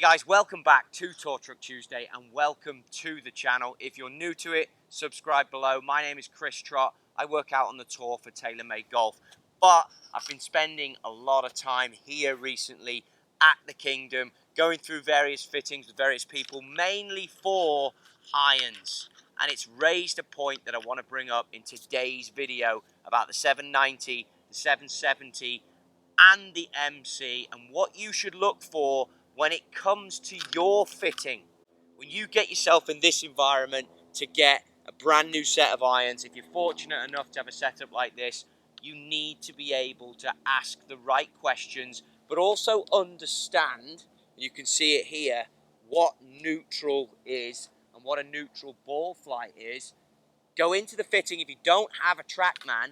guys, welcome back to Tour Truck Tuesday and welcome to the channel. If you're new to it, subscribe below. My name is Chris Trott. I work out on the tour for TaylorMade Golf, but I've been spending a lot of time here recently at the Kingdom, going through various fittings with various people, mainly for irons. And it's raised a point that I want to bring up in today's video about the 790, the 770, and the MC, and what you should look for when it comes to your fitting. When you get yourself in this environment to get a brand new set of irons, if you're fortunate enough to have a setup like this, you need to be able to ask the right questions, but also understand, you can see it here, what neutral is and what a neutral ball flight is. Go into the fitting if you don't have a TrackMan,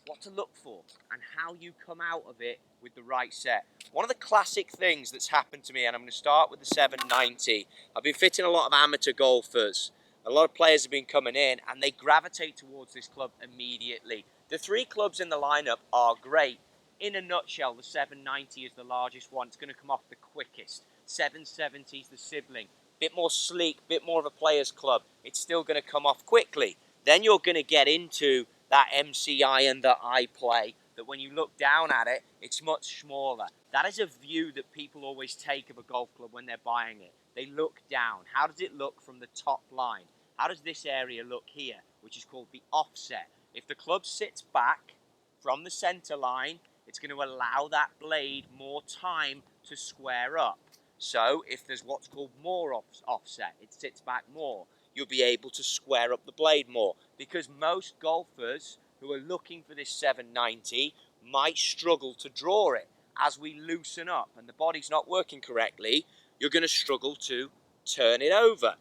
what to look for and how you come out of it with the right set. One of the classic things that's happened to me, and I'm going to start with the 790. I've been fitting a lot of amateur golfers. A lot of players have been coming in and they gravitate towards this club immediately. The three clubs in the lineup are great. In a nutshell, the 790 is the largest one. It's going to come off the quickest. 770 is the sibling. Bit more sleek, bit more of a player's club. It's still going to come off quickly. Then you're going to get into that MC iron that I play, that when you look down at it, it's much smaller. That is a view that people always take of a golf club when they're buying it. They look down. How does it look from the top line? How does this area look here, which is called the offset? If the club sits back from the center line, it's going to allow that blade more time to square up. So if there's what's called more offset, it sits back more, you'll be able to square up the blade more, because most golfers who are looking for this 790 might struggle to draw it. As we loosen up and the body's not working correctly, you're going to struggle to turn it over.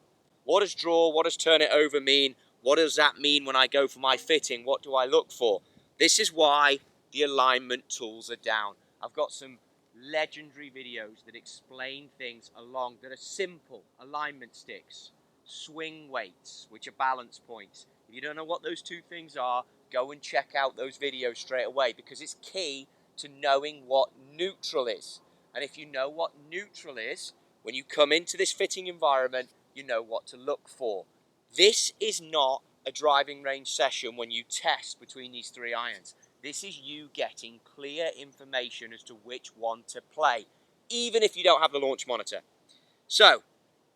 What does draw, what does turn it over mean? What does that mean when I go for my fitting? What do I look for? This is why the alignment tools are down. I've got some legendary videos that explain things along that are simple. Alignment sticks, swing weights, which are balance points. If you don't know what those two things are, go and check out those videos straight away, because it's key to knowing what neutral is. And if you know what neutral is, when you come into this fitting environment, you know what to look for. This is not a driving range session when you test between these three irons. This is you getting clear information as to which one to play, even if you don't have the launch monitor. So,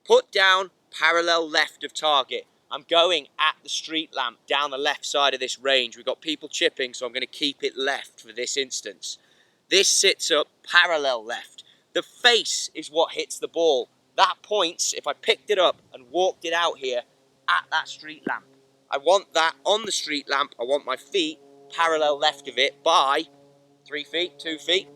put down parallel left of target. I'm going at the street lamp down the left side of this range. We've got people chipping, so I'm going to keep it left for this instance. This sits up parallel left. The face is what hits the ball. That points, if I picked it up and walked it out here, at that street lamp. I want that on the street lamp. I want my feet parallel left of it by 3 feet, 2 feet.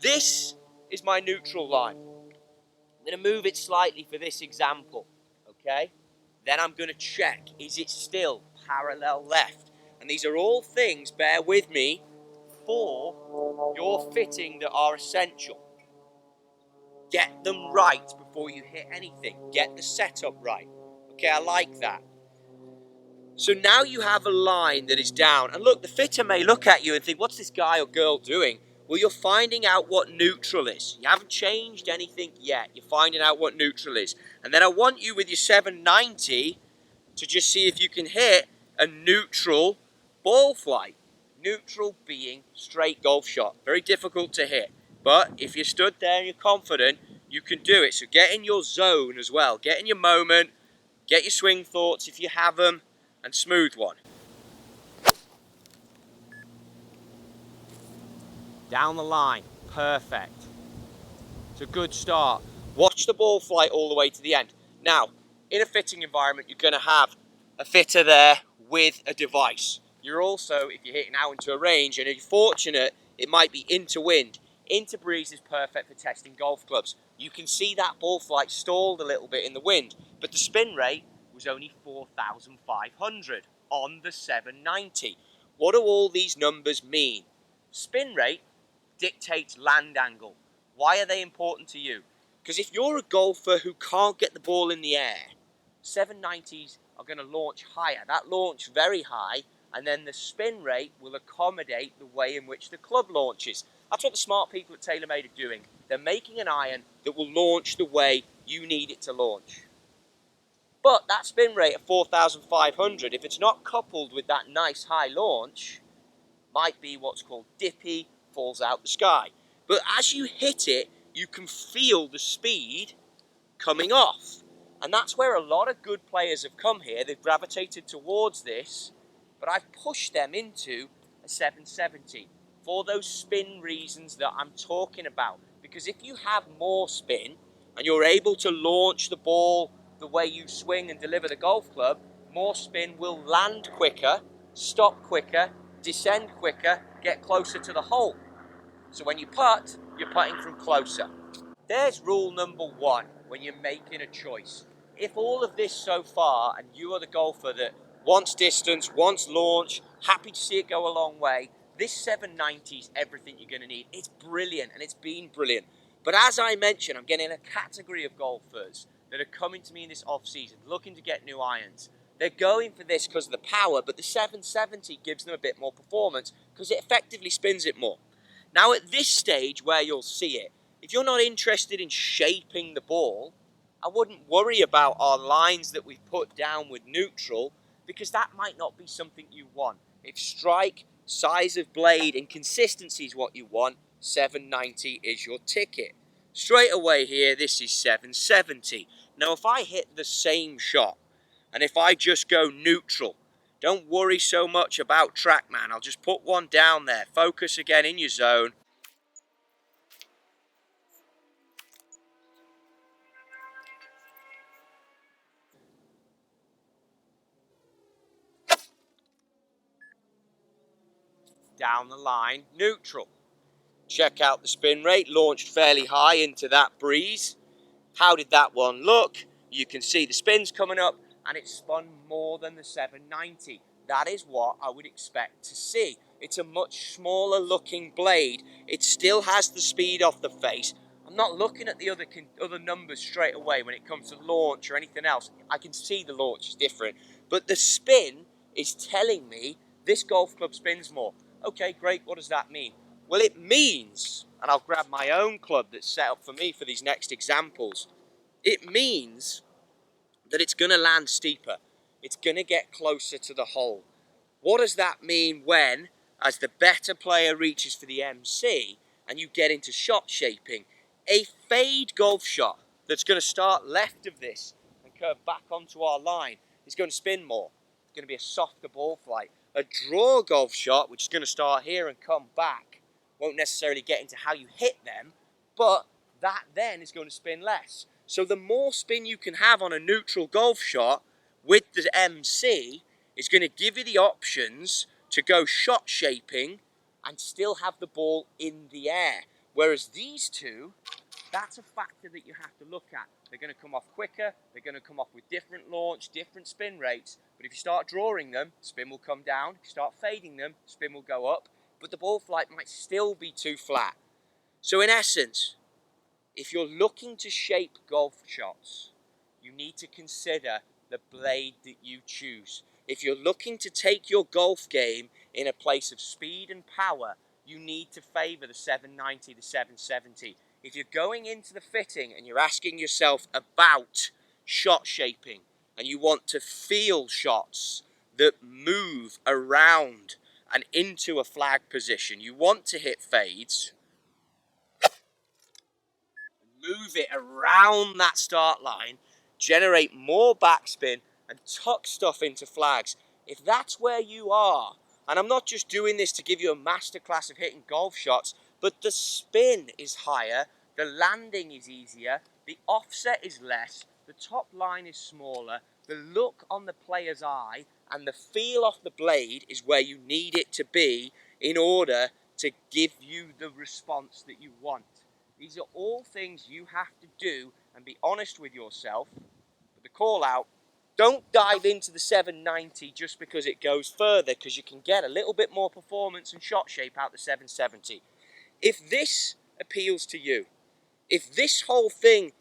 This is my neutral line. I'm going to move it slightly for this example, okay? Then I'm going to check, is it still parallel left? And these are all things, bear with me, for your fitting that are essential. Get them right before you hit anything. Get the setup right. Okay, I like that. So now you have a line that is down. And look, the fitter may look at you and think, what's this guy or girl doing? Well, you're finding out what neutral is. You haven't changed anything yet. You're finding out what neutral is. And then I want you with your 790 to just see if you can hit a neutral ball flight. Neutral being straight golf shot. Very difficult to hit. But if you stood there and you're confident, you can do it. So get in your zone as well. Get in your moment. Get your swing thoughts if you have them. And smooth one. Down the line, perfect. It's a good start. Watch the ball flight all the way to the end. Now, in a fitting environment, you're going to have a fitter there with a device. You're also, if you're hitting out into a range, and if you're fortunate, it might be into wind. Into breeze is perfect for testing golf clubs. You can see that ball flight stalled a little bit in the wind, but the spin rate was only 4,500 on the 790. What do all these numbers mean? Spin rate dictates land angle. Why are they important to you? Because if you're a golfer who can't get the ball in the air, 790s are going to launch higher. That launch very high and then the spin rate will accommodate the way in which the club launches. That's what the smart people at TaylorMade are doing. They're making an iron that will launch the way you need it to launch. But that spin rate of 4,500, if it's not coupled with that nice high launch, might be what's called dippy, falls out the sky. But as you hit it, you can feel the speed coming off. And that's where a lot of good players have come here. They've gravitated towards this, but I've pushed them into a 770 for those spin reasons that I'm talking about. Because if you have more spin and you're able to launch the ball the way you swing and deliver the golf club, more spin will land quicker, stop quicker, descend quicker, get closer to the hole. So when you putt, you're putting from closer. There's rule number one when you're making a choice. If all of this so far, and you are the golfer that wants distance, wants launch, happy to see it go a long way, this 790 is everything you're going to need. It's brilliant, and it's been brilliant. But as I mentioned, I'm getting a category of golfers that are coming to me in this off-season, looking to get new irons. They're going for this because of the power, but the 770 gives them a bit more performance because it effectively spins it more. Now at this stage where you'll see it, if you're not interested in shaping the ball, I wouldn't worry about our lines that we've put down with neutral, because that might not be something you want. If strike, size of blade and consistency is what you want, 790 is your ticket. Straight away here, this is 770. Now if I hit the same shot, and if I just go neutral, don't worry so much about TrackMan. I'll just put one down there. Focus again in your zone. Down the line, neutral. Check out the spin rate, launched fairly high into that breeze. How did that one look? You can see the spins coming up, and it spun more than the 790. That is what I would expect to see. It's a much smaller looking blade. It still has the speed off the face. I'm not looking at the other numbers straight away when it comes to launch or anything else. I can see the launch is different, but the spin is telling me this golf club spins more. Okay, great, what does that mean? Well, it means, and I'll grab my own club that's set up for me for these next examples, it means that it's going to land steeper. It's going to get closer to the hole. What does that mean when, as the better player reaches for the MC and you get into shot shaping, a fade golf shot that's going to start left of this and curve back onto our line is going to spin more. It's going to be a softer ball flight. A draw golf shot, which is going to start here and come back, won't necessarily get into how you hit them, but that then is going to spin less. So the more spin you can have on a neutral golf shot with the MC is going to give you the options to go shot shaping and still have the ball in the air. Whereas these two, that's a factor that you have to look at. They're going to come off quicker, they're going to come off with different launch, different spin rates, but if you start drawing them, spin will come down. If you start fading them, spin will go up, but the ball flight might still be too flat. So in essence, if you're looking to shape golf shots, you need to consider the blade that you choose. If you're looking to take your golf game in a place of speed and power, you need to favour the 790, the 770. If you're going into the fitting and you're asking yourself about shot shaping and you want to feel shots that move around and into a flag position, you want to hit fades, move it around that start line, generate more backspin and tuck stuff into flags. If that's where you are, and I'm not just doing this to give you a masterclass of hitting golf shots, but the spin is higher, the landing is easier, the offset is less, the top line is smaller, the look on the player's eye and the feel off the blade is where you need it to be in order to give you the response that you want. These are all things you have to do and be honest with yourself. But the call out, don't dive into the 790 just because it goes further, because you can get a little bit more performance and shot shape out the 770. If this appeals to you, if this whole thing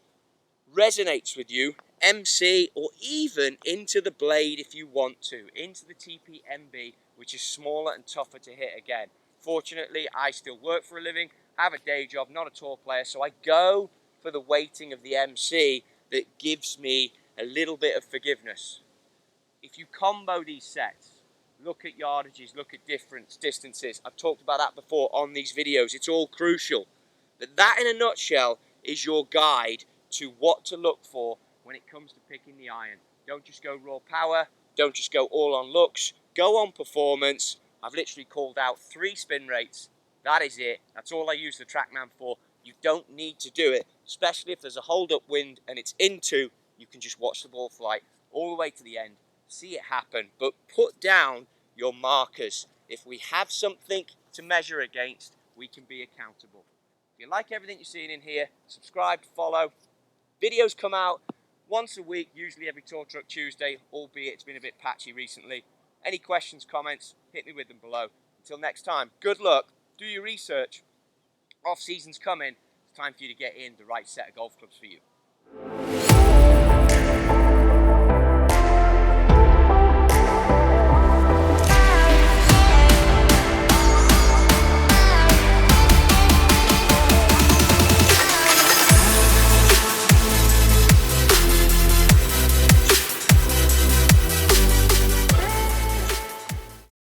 resonates with you, MC, or even into the blade if you want to, into the TPMB which is smaller and tougher to hit again. Fortunately, I still work for a living, have a day job, not a tour player, so I go for the weighting of the MC that gives me a little bit of forgiveness. If you combo these sets, look at yardages, look at different distances. I've talked about that before on these videos. It's all crucial. But that, in a nutshell, is your guide to what to look for when it comes to picking the iron. Don't just go raw power. Don't just go all on looks. Go on performance. I've literally called out 3 spin rates. That is it. That's all I use the TrackMan for. You don't need to do it, especially if there's a hold-up wind and it's into. You can just watch the ball fly all the way to the end. See it happen, but put down your markers. If we have something to measure against, we can be accountable. If you like everything you're seeing in here, subscribe, follow. Videos come out once a week, usually every Tour Truck Tuesday, albeit it's been a bit patchy recently. Any questions, comments, hit me with them below. Until next time, good luck, do your research. Off-season's coming, it's time for you to get in the right set of golf clubs for you.